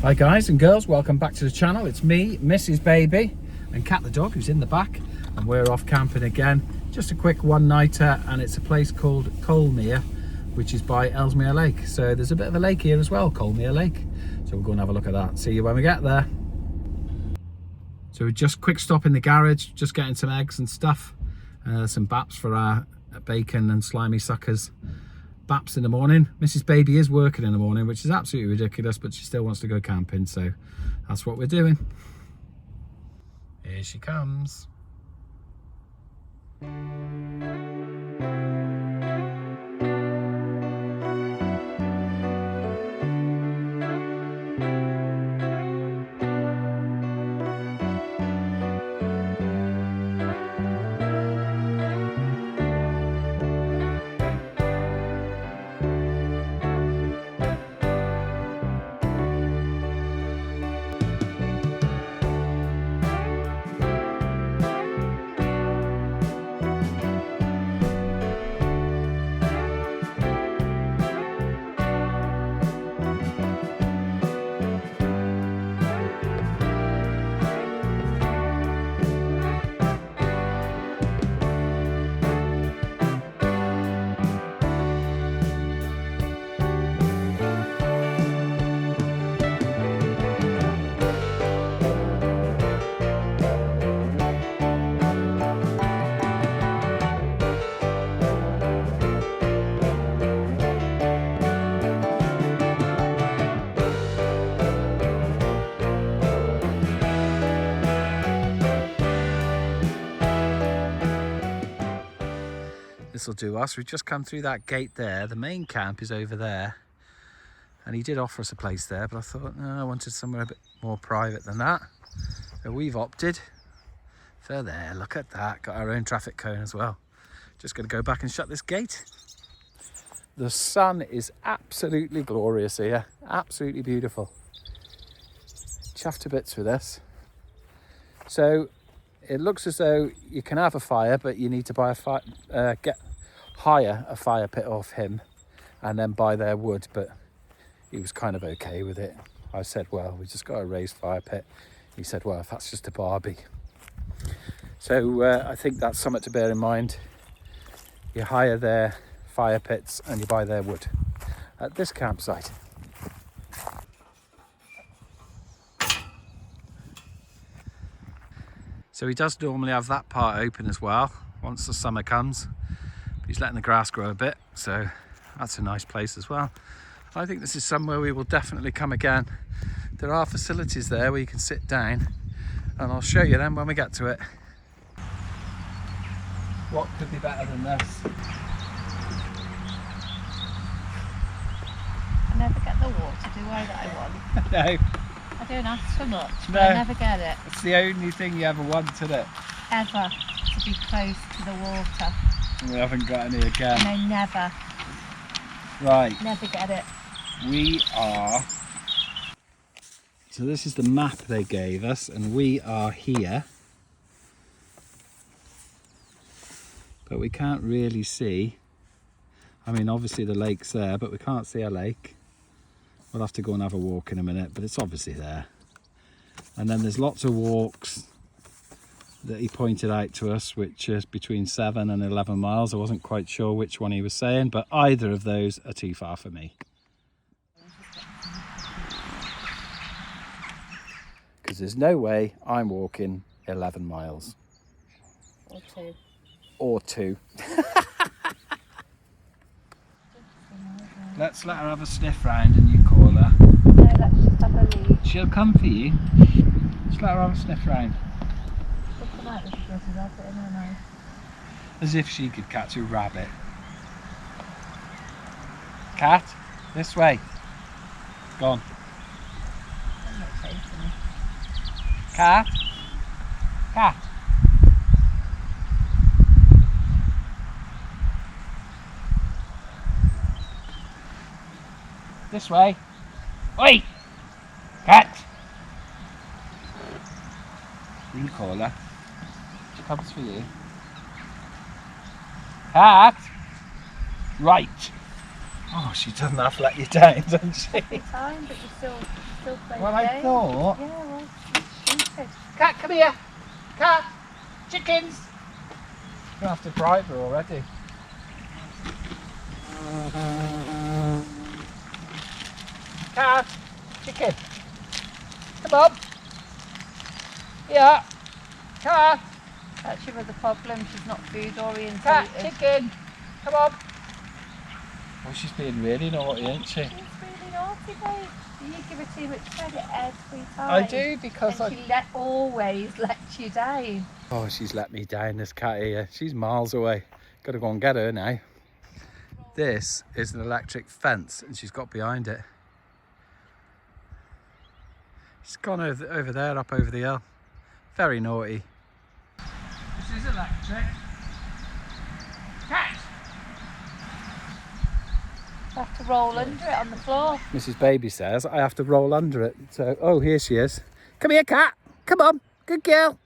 Hi guys and girls, welcome back to the channel. It's me, Mrs. Baby, and Cat the dog, who's in the back, and we're off camping again. Just a quick one-nighter, and it's a place called Colemere, which is by Ellesmere Lake. So there's a bit of a lake here as well, Colemere Lake. So we'll go and have a look at that. See you when we get there. So just quick stop in the garage, just getting some eggs and stuff, some baps for our bacon and slimy suckers. Baps in the morning. Mrs. Baby is working in the morning, which is absolutely ridiculous, but she still wants to go camping, so that's what we're doing. Here she comes. This will do us. We've just come through that gate there. The main camp is over there, and he did offer us a place there, but I thought no, I wanted somewhere a bit more private than that, so we've opted for there. Look at that, got our own traffic cone as well. Just going to go back and shut this gate. The sun is absolutely glorious here, absolutely beautiful. Chuffed to bits with this. So it looks as though you can have a fire, but you need to buy a hire a fire pit off him and then buy their wood, but he was kind of okay with it. I said, well, we just got a raised fire pit. He said, well, if that's just a barbie. So I think that's something to bear in mind. You hire their fire pits and you buy their wood at this campsite. So he does normally have that part open as well once the summer comes. But he's letting the grass grow a bit, so that's a nice place as well. I think this is somewhere we will definitely come again. There are facilities there where you can sit down, and I'll show you them when we get to it. What could be better than this? I never get the water, do I, that I want? No. I don't ask for much, but No. I never get it. It's the only thing you ever wanted it. Ever. To be close to the water. And we haven't got any again. And I never. Right. Never get it. We are... So this is the map they gave us, and we are here. But we can't really see. I mean, obviously the lake's there, but we can't see a lake. We'll have to go and have a walk in a minute, but it's obviously there. And then there's lots of walks that he pointed out to us, which is between 7 and 11 miles. I wasn't quite sure which one he was saying, but either of those are too far for me. Because there's no way I'm walking 11 miles. Or 2. Or 2. Let's let her have a sniff round and you call her. No, let's just have a lead. She'll come for you. Just let her have a sniff round. She'll come out with the buzzers, I'll put it in her mouth. As if she could catch a rabbit. Cat, this way. Go on. I'm not chasing her. Cat. Cat. This way. Oi! Cat! You call her. She comes for you. Cat! Right. Oh, she doesn't have to let you down, doesn't she? Every time, but you still play Well, the I game. thought. Yeah, well, it's stupid. Cat, come here. Cat, chickens. You have to bribe her already. Cat, chicken. Come on. Yeah. Cat. That's your other problem. She's not food oriented. Cat, chicken. Come on. Oh, she's being really naughty, isn't she? She's really naughty, babe. You give her too much credit every time. I do, because and she always lets you down. Oh, she's let me down, this cat here. She's miles away. Got to go and get her now. This is an electric fence and she's got behind it. She's gone over there, up over the hill. Very naughty. This is electric. Cat! You have to roll under it on the floor. Mrs. Baby says I have to roll under it. So, oh, here she is. Come here, cat. Come on. Good girl.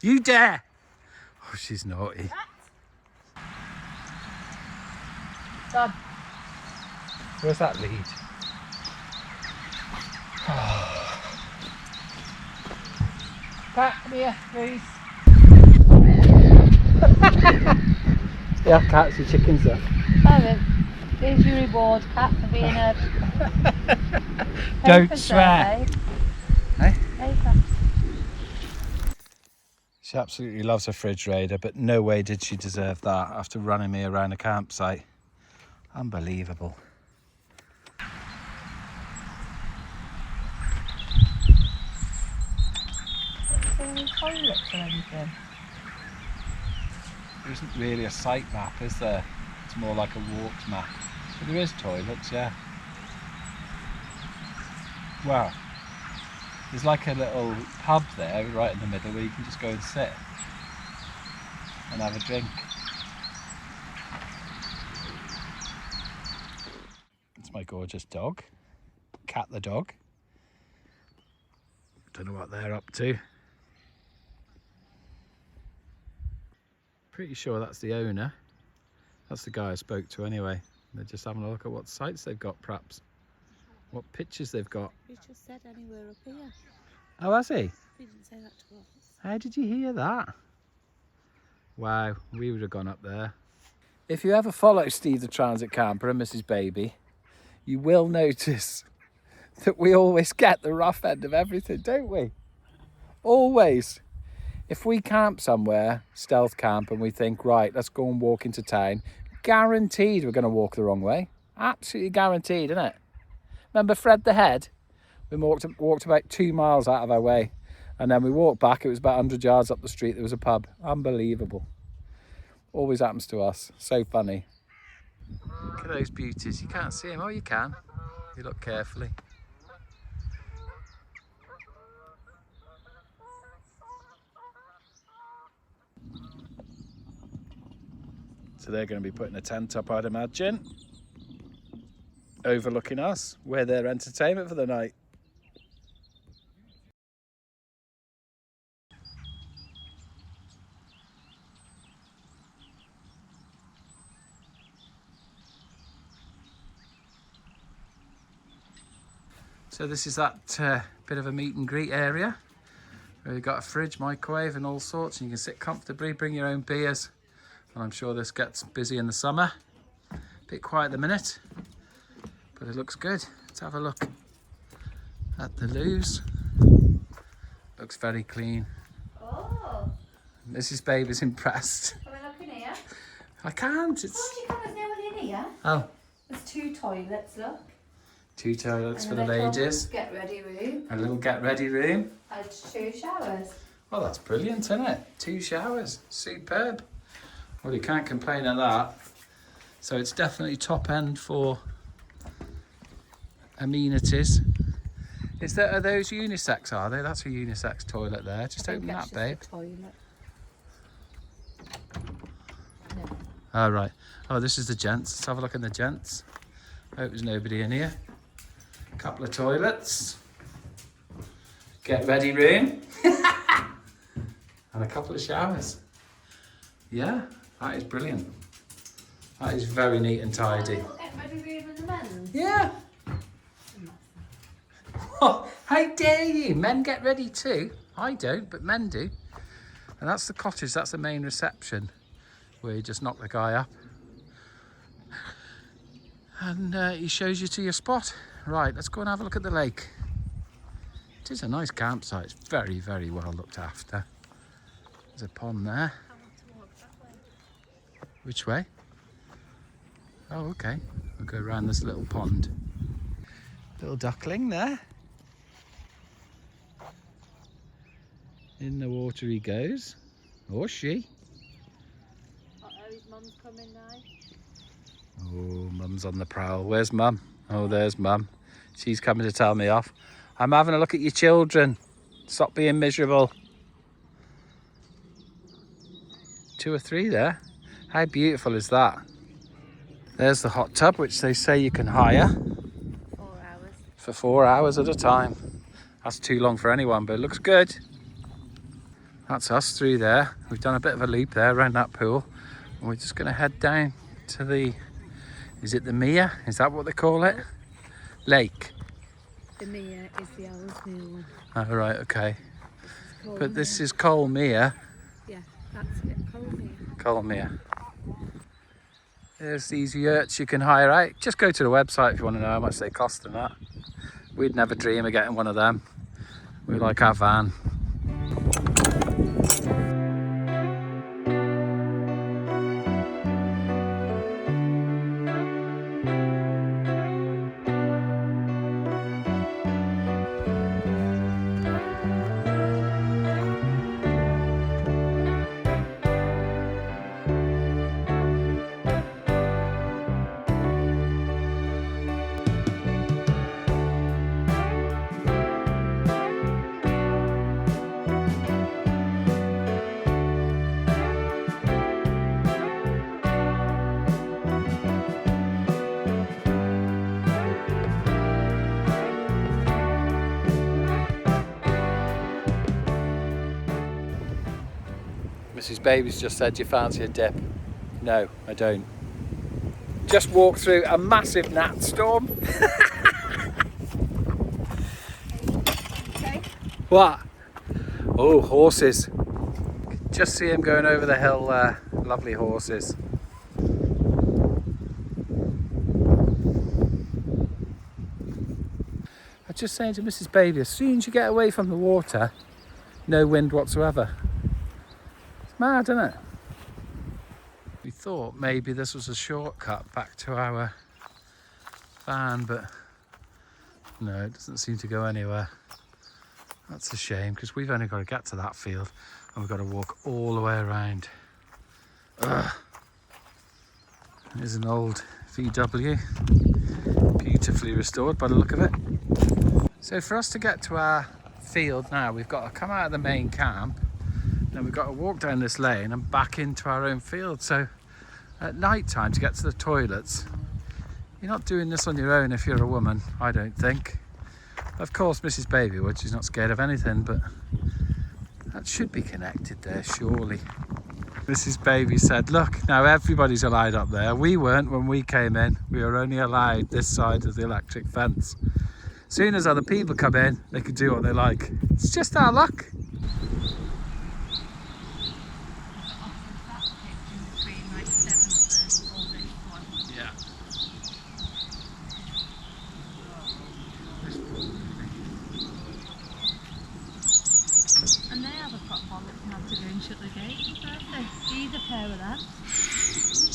You dare! Oh, she's naughty. Done. Where's that lead? Cat, come here, please. Yeah, cats and chickens there. Here's your reward, Cat, for being a Don't paper swear. survey. Hey? Paper. She absolutely loves her fridge raider, but no way did she deserve that after running me around a campsite. Unbelievable. Is there any toilets or anything? There isn't really a site map, is there? It's more like a walked map. But there is toilets, yeah. Wow. There's like a little pub there right in the middle where you can just go and sit and have a drink. It's my gorgeous dog, Cat the dog. Don't know what they're up to. Pretty sure that's the owner. That's the guy I spoke to anyway. They're just having a look at what sites they've got, perhaps. What pictures they've got. He just said anywhere up here. Oh, has he? He didn't say that to us. How did you hear that? Wow, we would have gone up there. If you ever follow Steve the Transit Camper and Mrs. Baby, you will notice that we always get the rough end of everything, don't we? Always. If we camp somewhere, stealth camp, and we think, right, let's go and walk into town, guaranteed we're going to walk the wrong way. Absolutely guaranteed, isn't it? Remember Fred the Head? We walked about 2 miles out of our way, and then we walked back. It was about 100 yards up the street. There was a pub. Unbelievable. Always happens to us. So funny. Look at those beauties. You can't see them. Oh, you can. You look carefully. So they're going to be putting a tent up, I'd imagine, overlooking us. We're their entertainment for the night. So this is that bit of a meet and greet area where you've got a fridge, microwave and all sorts, and you can sit comfortably, bring your own beers. And I'm sure this gets busy in the summer. A bit quiet at the minute, but it looks good. Let's have a look at the loos. Looks very clean. Oh. Mrs. Baby's impressed. Can we look in here? I can't. It's. Oh, you can't. There's no one in here. Oh. There's 2 toilets, look. 2 toilets And for the ladies. Get ready room. A little get ready room. And 2 showers. Well, that's brilliant, isn't it? 2 showers. Superb. Well, you can't complain at that. So it's definitely top end for amenities. Are those unisex, are they? That's a unisex toilet there. Just open that, babe. Toilet. No. Oh, right. Oh, this is the gents. Let's have a look in the gents. Hope there's nobody in here. A couple of toilets. Get ready room. And a couple of showers. Yeah, that is brilliant. That is very neat and tidy. Get ready for even the men's. Yeah. Oh, how dare you? Men get ready too. I don't, but men do. And that's the cottage, that's the main reception, where you just knock the guy up. And he shows you to your spot. Right, let's go and have a look at the lake. It is a nice campsite. It's very, very well looked after. There's a pond there. I want to walk that way. Which way? Oh, okay. We'll go around this little pond. Little duckling there. In the water he goes. Or she. Uh-oh, his mum's coming now. Oh, Mum's on the prowl. Where's Mum? Oh, there's Mum. She's coming to tell me off. I'm having a look at your children. Stop being miserable. 2 or 3 there. How beautiful is that? There's the hot tub, which they say you can hire 4 hours. for 4 hours at a time. That's too long for anyone, but it looks good. That's us through there. We've done a bit of a loop there around that pool. And we're just going to head down to the, is it the Mere? Is that what they call it? Lake. The Mere is the Ellesmere one. Oh, right, okay. But this Colemere. is Colemere. Yeah, that's it. Colemere. Colemere. There's these yurts you can hire out. Just go to the website if you want to know how much they cost and that. We'd never dream of getting one of them. We like our van. Mrs. Baby's just said, do you fancy a dip? No, I don't. Just walked through a massive gnat storm. Okay. What? Oh, horses. Just see him going over the hill there. Lovely horses. I was just saying to Mrs. Baby, as soon as you get away from the water, no wind whatsoever. It's mad, isn't it? We thought maybe this was a shortcut back to our van, but no, it doesn't seem to go anywhere. That's a shame, because we've only got to get to that field and we've got to walk all the way around. Ugh. There's an old VW, beautifully restored by the look of it. So for us to get to our field now, we've got to come out of the main camp, then we've got to walk down this lane and back into our own field. So at night time, to get to the toilets, you're not doing this on your own if you're a woman, I don't think. Of course Mrs. Baby would, she's not scared of anything, but that should be connected there, surely. Mrs. Baby said, look, now everybody's allowed up there. We weren't when we came in. We were only allowed this side of the electric fence. As soon as other people come in, they can do what they like. It's just our luck. Yeah. And they have a prop on that can have to go and shut the gate, don't they? He's a pair of them.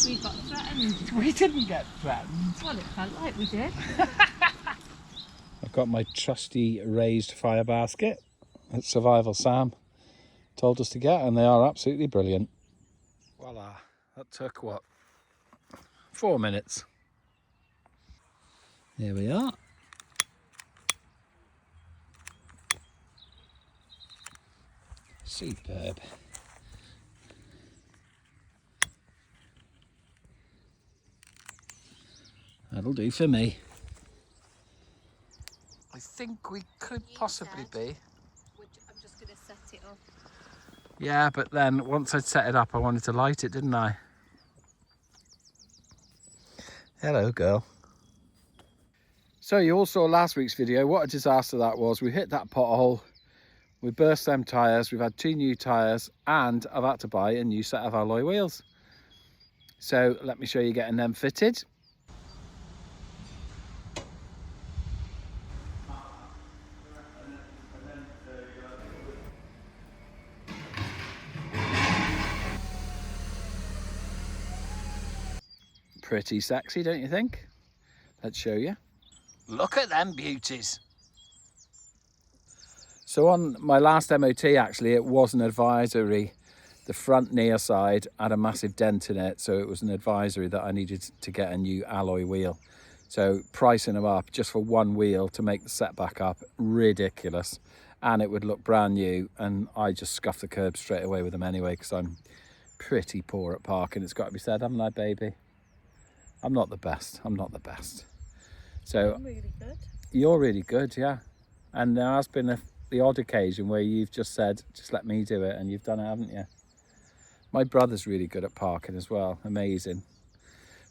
We got threatened. We didn't get threatened. Well, it felt like we did. I've got my trusty raised fire basket that Survival Sam told us to get, and they are absolutely brilliant. Voila, that took what? 4 minutes. Here we are. Superb. That'll do for me. I think we could possibly be. I'm just going to set it up. Yeah, but then once I'd set it up, I wanted to light it, didn't I? Hello, girl. So you all saw last week's video, what a disaster that was. We hit that pothole, we burst them tyres, we've had 2 new tyres, and I've had to buy a new set of alloy wheels. So let me show you getting them fitted. Pretty sexy, don't you think? Let's show you. Look at them beauties. So on my last MOT, actually, it was an advisory. The front near side had a massive dent in it, so it was an advisory that I needed to get a new alloy wheel. So pricing them up just for one wheel to make the setback up, ridiculous. And it would look brand new, and I just scuffed the curb straight away with them anyway, because I'm pretty poor at parking, it's got to be said, haven't I, baby? I'm not the best, I'm not the best. So I'm really good. You're really good, yeah. And there has been the odd occasion where you've just said, just let me do it, and you've done it, haven't you? My brother's really good at parking as well, amazing.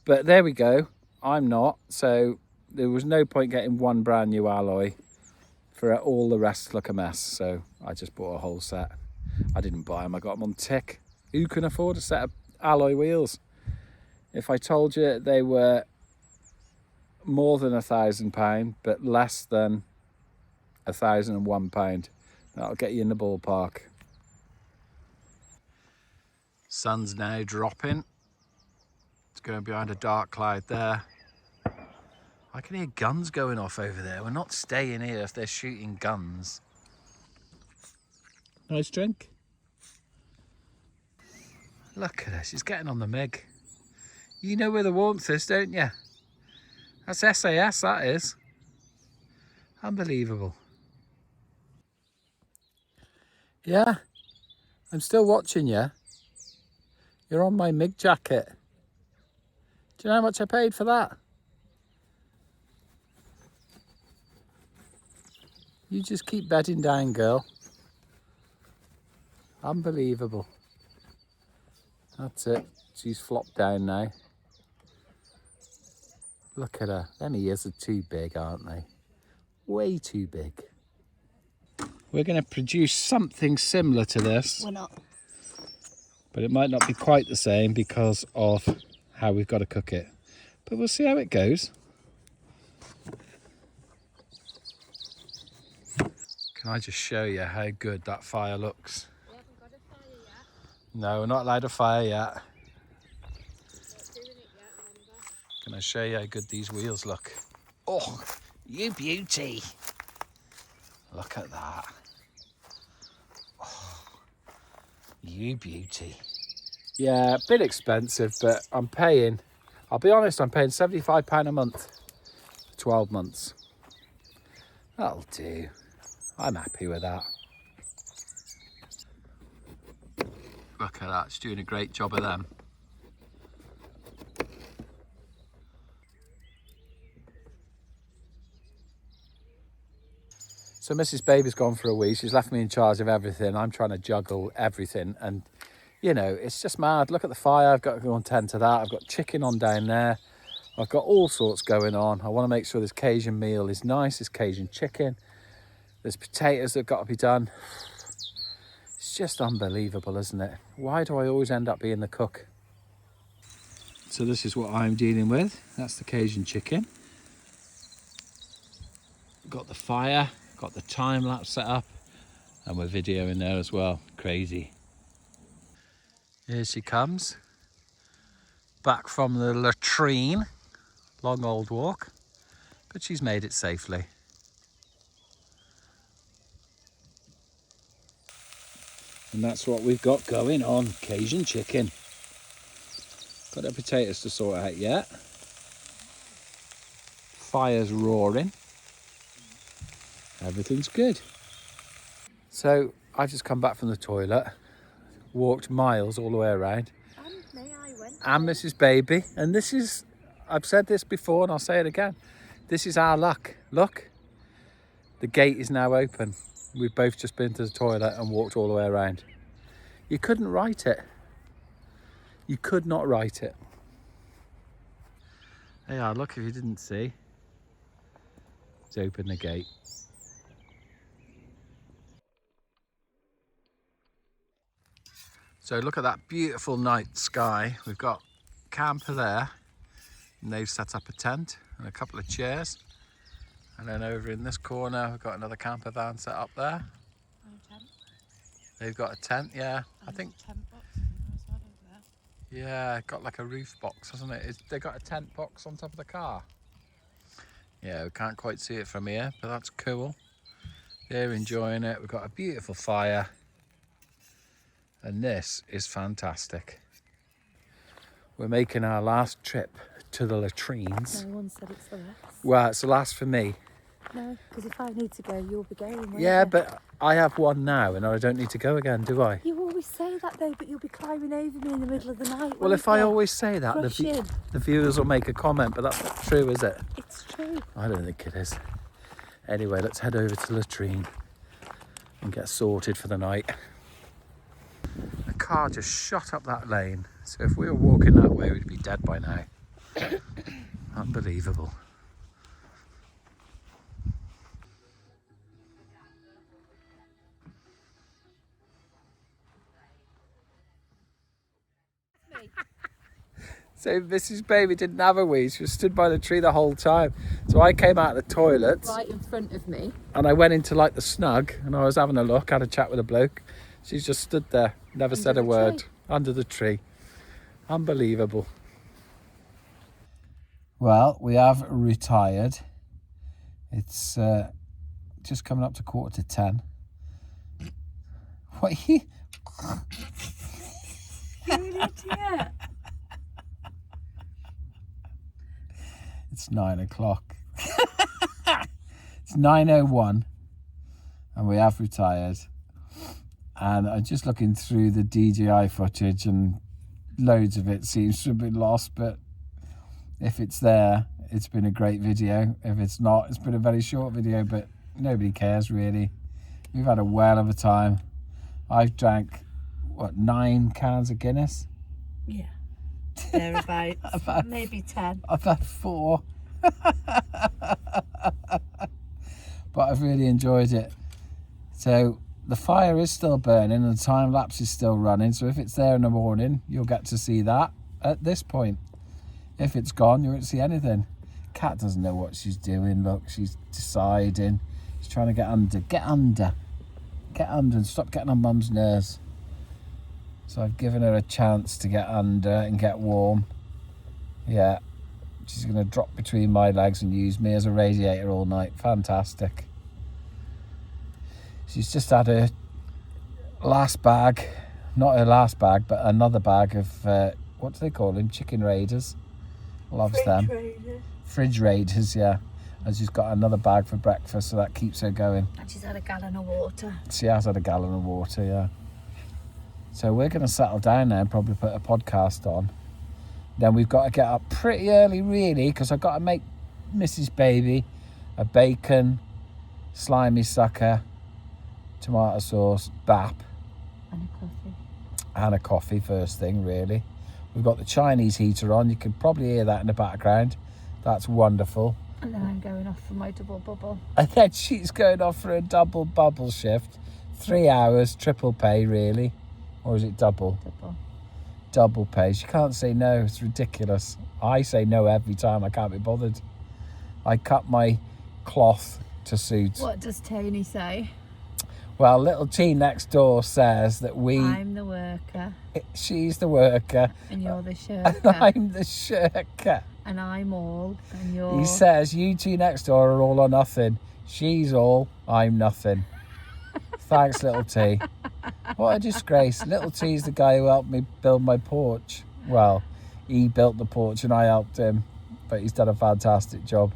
But there we go, I'm not, so there was no point getting one brand new alloy for all the rest to look a mess, so I just bought a whole set. I didn't buy them, I got them on tick. Who can afford a set of alloy wheels? If I told you they were more than £1,000, but less than £1,001, that'll get you in the ballpark. Sun's now dropping. It's going behind a dark cloud there. I can hear guns going off over there. We're not staying here if they're shooting guns. Nice drink. Look at this, he's getting on the mig. You know where the warmth is, don't you? That's SAS, that is. Unbelievable. Yeah, I'm still watching you. You're on my MIG jacket. Do you know how much I paid for that? You just keep bedding down, girl. Unbelievable. That's it. She's flopped down now. Look at her. Them ears are too big, aren't they? Way too big. We're going to produce something similar to this. We're not. But it might not be quite the same because of how we've got to cook it. But we'll see how it goes. Can I just show you how good that fire looks? We haven't got a fire yet. No, we're not allowed a fire yet. We're not doing it yet, remember? Can I show you how good these wheels look? Oh, you beauty. Look at that. Oh, you beauty. Yeah, a bit expensive, but I'm paying, I'll be honest, I'm paying £75 a month for 12 months. That'll do. I'm happy with that. Look at that, she's doing a great job of them. So Mrs. Baby's gone for a week. She's left me in charge of everything. I'm trying to juggle everything. And, you know, it's just mad. Look at the fire. I've got to go and tend to that. I've got chicken on down there. I've got all sorts going on. I want to make sure this Cajun meal is nice. This Cajun chicken. There's potatoes that have got to be done. It's just unbelievable, isn't it? Why do I always end up being the cook? So this is what I'm dealing with. That's the Cajun chicken. Got the fire. Got the time lapse set up, and we're videoing there as well. Crazy. Here she comes, back from the latrine. Long old walk, but she's made it safely. And that's what we've got going on, Cajun chicken. Got the potatoes to sort out yet. Fire's roaring. Everything's good. So I've just come back from the toilet, walked miles all the way around. And Mrs. Baby, and this is, I've said this before and I'll say it again, this is our luck. Look, the gate is now open. We've both just been to the toilet and walked all the way around. You couldn't write it. You could not write it. There you are, look, if you didn't see. Let's open the gate. So look at that beautiful night sky. We've got camper there, and they've set up a tent and a couple of chairs. And then over in this corner, we've got another camper van set up there. And a tent. They've got a tent, yeah. And I think, tent box as well over there. yeah, got like a roof box, hasn't it? They got a tent box on top of the car. Yeah, we can't quite see it from here, but that's cool. They're enjoying it. We've got a beautiful fire. And this is fantastic. We're making our last trip to the latrines. No one said it's the last. Well, it's the last for me. No, because if I need to go, you'll be going, won't Yeah, you? but I have one now and I don't need to go again, do I? You always say that though, but you'll be climbing over me in the middle of the night. Well, if I always say that, Rushing. the viewers will make a comment, but that's not true, is it? It's true. I don't think it is. Anyway, let's head over to the latrine and get sorted for the night. The car just shot up that lane, so if we were walking that way, we'd be dead by now. Unbelievable. So Mrs. Baby didn't have a wee. She was stood by the tree the whole time. So I came out of the toilet. Right in front of me. And I went into like the snug and I was having a look, had a chat with a bloke. She's just stood there, never said a word, under the tree. Unbelievable. Well, we have retired. It's just coming up to 10:15. What are you? You're an idiot. It's 9 o'clock. It's 9:01 and we have retired. And I'm just looking through the DJI footage and loads of it seems to have been lost, but if it's there, it's been a great video. If it's not, it's been a very short video, but nobody cares really. We've had a whale of a time. I've drank, what, 9 cans of Guinness? Yeah. Thereabouts. Maybe 10. I've had 4. But I've really enjoyed it. So the fire is still burning and the time lapse is still running. So if it's there in the morning, you'll get to see that at this point. If it's gone, you won't see anything. Cat doesn't know what she's doing. Look, she's deciding. She's trying to get under. Get under. Get under and stop getting on Mum's nerves. So I've given her a chance to get under and get warm. Yeah. She's going to drop between my legs and use me as a radiator all night. Fantastic. She's just had her last bag. Not her last bag, but another bag of, what do they call them? Chicken Raiders. Loves them. Fridge Raiders, yeah. And she's got another bag for breakfast, so that keeps her going. And she's had a gallon of water. She has had a gallon of water, yeah. So we're going to settle down now and probably put a podcast on. Then we've got to get up pretty early, really, because I've got to make Mrs. Baby a bacon, slimy sucker, tomato sauce, bap. And a coffee. And a coffee first thing, really. We've got the Chinese heater on. You can probably hear that in the background. That's wonderful. And then I'm going off for my double bubble. And then she's going off for a double bubble shift. 3 hours, triple pay, really. Or is it double? Double. Double pay. She can't say no. It's ridiculous. I say no every time. I can't be bothered. I cut my cloth to suit. What does Tony say? Well, little T next door says that I'm the worker. She's the worker. And you're the And shirker. I'm the shirker. And I'm all. And you're... He says, you two next door are all or nothing. She's all, I'm nothing. Thanks, little T. What a disgrace. Little T's the guy who helped me build my porch. Well, he built the porch and I helped him. But he's done a fantastic job.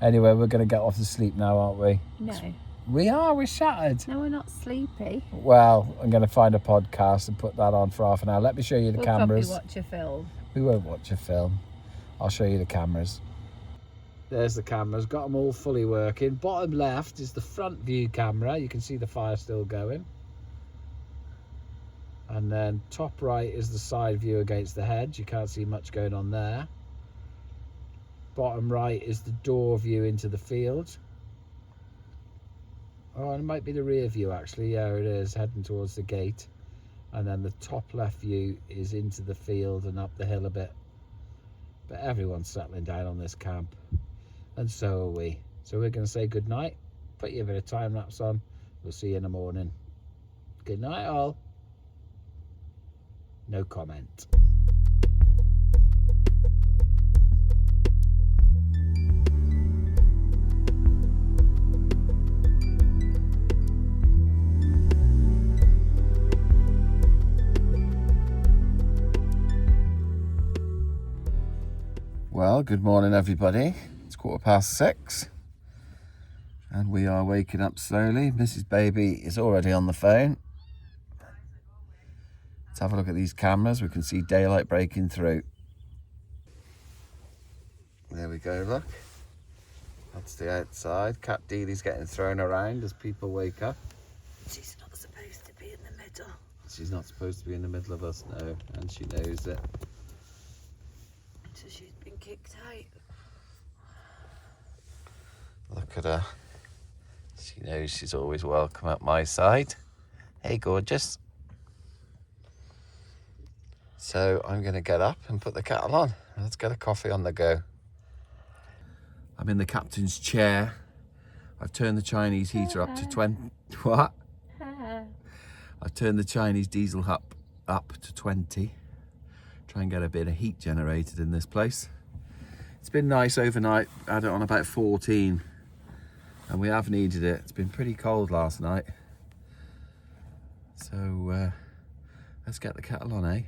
Anyway, we're going to get off to sleep now, aren't we? No. We're shattered. No, we're not sleepy. Well, I'm going to find a podcast and put that on for half an hour. Let me show you the cameras. We'll probably watch a film. We won't watch a film. I'll show you the cameras. There's the cameras. Got them all fully working. Bottom left is the front view camera. You can see the fire still going. And then top right is the side view against the hedge. You can't see much going on there. Bottom right is the door view into the field. Oh, and it might be the rear view actually. Yeah, it is, heading towards the gate. And then the top left view is into the field and up the hill a bit. But everyone's settling down on this camp, and so are we. So we're going to say good night, put you a bit of time lapse on. We'll see you in the morning. Good night all. No comment. Well, good morning everybody. It's 6:15 and we are waking up slowly. Mrs. Baby is already on the phone. Let's have a look at these cameras. We can see daylight breaking through. There we go, look. That's the outside. Cat Dealey's getting thrown around as people wake up. She's not supposed to be in the middle. She's not supposed to be in the middle of us, no, and she knows it. So she's been kicked out. Look at her. She knows she's always welcome at my side. Hey, gorgeous. So I'm going to get up and put the kettle on. Let's get a coffee on the go. I'm in the captain's chair. I've turned the Chinese heater up to 20. What? I've turned the Chinese diesel up to 20. Try and get a bit of heat generated in this place. It's been nice overnight. I had it on about 14. And we have needed it. It's been pretty cold last night. So let's get the kettle on, eh?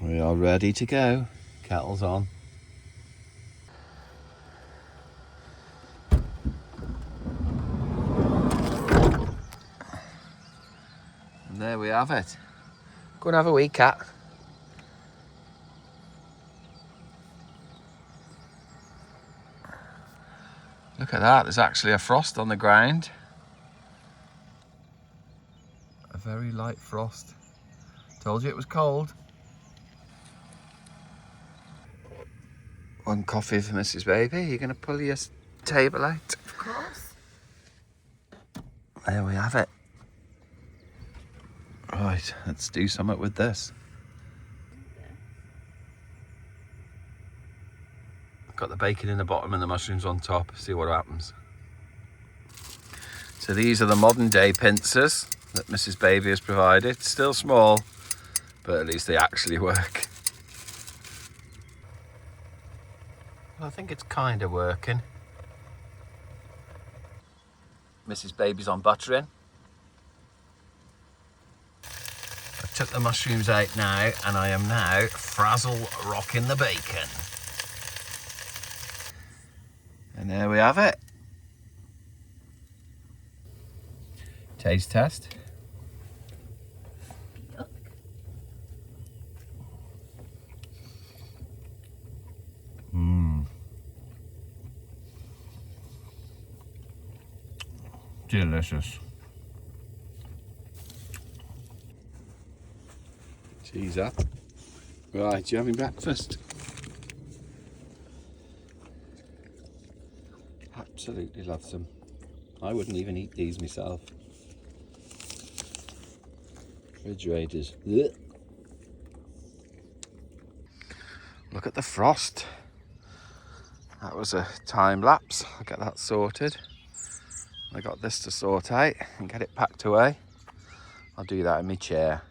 We are ready to go. Kettle's on. And there we have it. Go and have a wee, cat. Look at that, there's actually a frost on the ground. A very light frost. Told you it was cold. One coffee for Mrs. Baby. You're going to pull your table out? Of course. There we have it. Right, let's do something with this. Got the bacon in the bottom and the mushrooms on top. See what happens. So these are the modern day pincers that Mrs. Baby has provided. Still small, but at least they actually work. Well, I think it's kind of working. Mrs. Baby's on buttering. I took the mushrooms out now and I am now frazzle rocking the bacon. And there we have it. Taste test. Delicious. Cheese up. Right, you having breakfast? Absolutely love them. I wouldn't even eat these myself. Refrigerators. Ugh. Look at the frost. That was a time lapse. I'll get that sorted. I got this to sort out and get it packed away. I'll do that in my chair.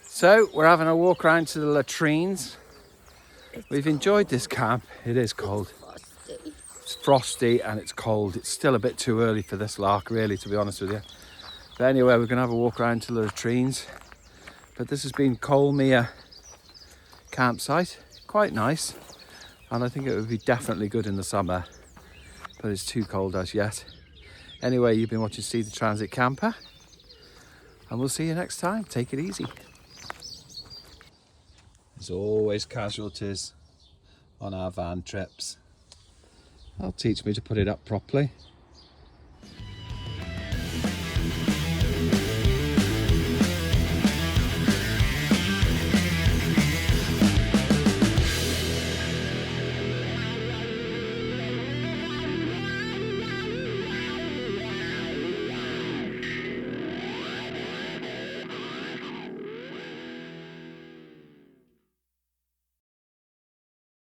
So we're having a walk around to the latrines. We've enjoyed this camp. It is cold. It's frosty and it's cold. It's still a bit too early for this lark, really, to be honest with you. But anyway, we're going to have a walk around to the latrines. But this has been Colemere campsite. Quite nice. And I think it would be definitely good in the summer. But it's too cold as yet. Anyway, you've been watching See the Transit Camper. And we'll see you next time. Take it easy. There's always casualties on our van trips. They'll teach me to put it up properly.